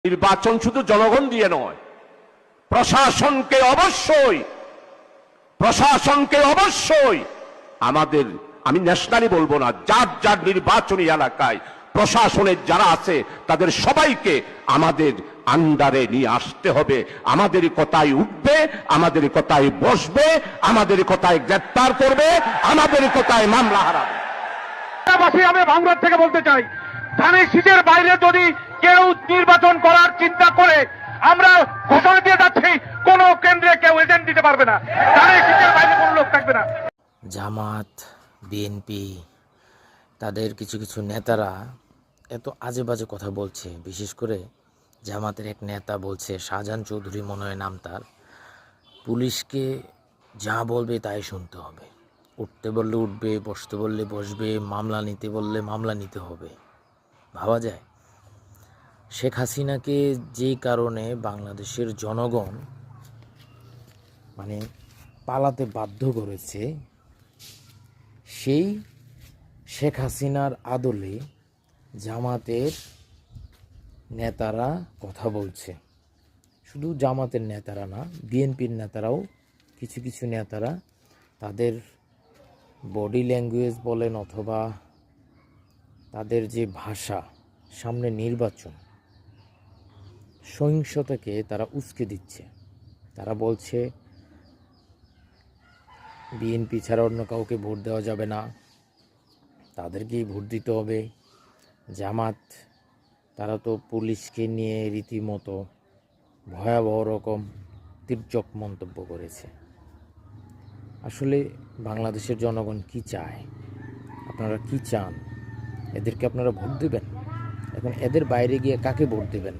নির্বাচন শুধু জনগণ দিয়ে নয়, প্রশাসনকে অবশ্যই আমাদের, আমি ন্যাশনালি বলবো না, যার যার নির্বাচনী এলাকায় প্রশাসনের যারা আছে তাদের সবাইকে আমাদের আন্ডারে নিয়ে আসতে হবে। আমাদের কথায় উঠবে, আমাদের কথায় বসবে, আমাদের কথায় গ্রেপ্তার করবে, আমাদের কথায় মামলা হারাবে। আমি ভাঙড় থেকে বলতে চাই, ধানের শীষের বাইরে যদি কেউ নির্বাচন করার চিন্তা করে, আমরা ঘোষণা দিয়ে যাচ্ছি, কোন কেন্দ্রে কেউ এজেন্ট দিতে পারবে না, ধানের শীষের বাইরে কোন লোক থাকবে না। জামাত, বিএনপি, তাদের কিছু কিছু নেতারা এত আজে বাজে কথা বলছে। বিশেষ করে জামাতের এক নেতা বলছে, শাহজাহান চৌধুরী মনে হয় নাম তার, পুলিশকে যা বলবে তাই শুনতে হবে, উঠতে বললে উঠবে, বসতে বললে বসবে, মামলা নিতে বললে মামলা নিতে হবে। ভাবা যায়? শেখ হাসিনাকে যে কারণে বাংলাদেশের জনগণ পালাতে বাধ্য করেছে, সেই শেখ হাসিনার আদলে জামাতের নেতারা কথা বলছে। শুধু জামাতের নেতারা না, বিএনপির নেতারাও, কিছু কিছু নেতারা তাদের বডি ল্যাঙ্গুয়েজ বলেন অথবা তাদের যে ভাষা, সামনে নির্বাচন, সহিংসতাকে তারা উস্কে দিচ্ছে। তারা বলছে বিএনপি ছাড়া অন্য কাউকে ভোট দেওয়া যাবে না, তাদেরকেই ভোট দিতে হবে। জামাত, তারা তো পুলিশকে নিয়ে রীতিমতো ভয়াবহ রকম তির্যক মন্তব্য করেছে। আসলে বাংলাদেশের জনগণ কি চায়? আপনারা কি চান? এদেরকে আপনারা ভোট দেবেন? এখন এদের বাইরে গিয়ে কাকে ভোট দেবেন?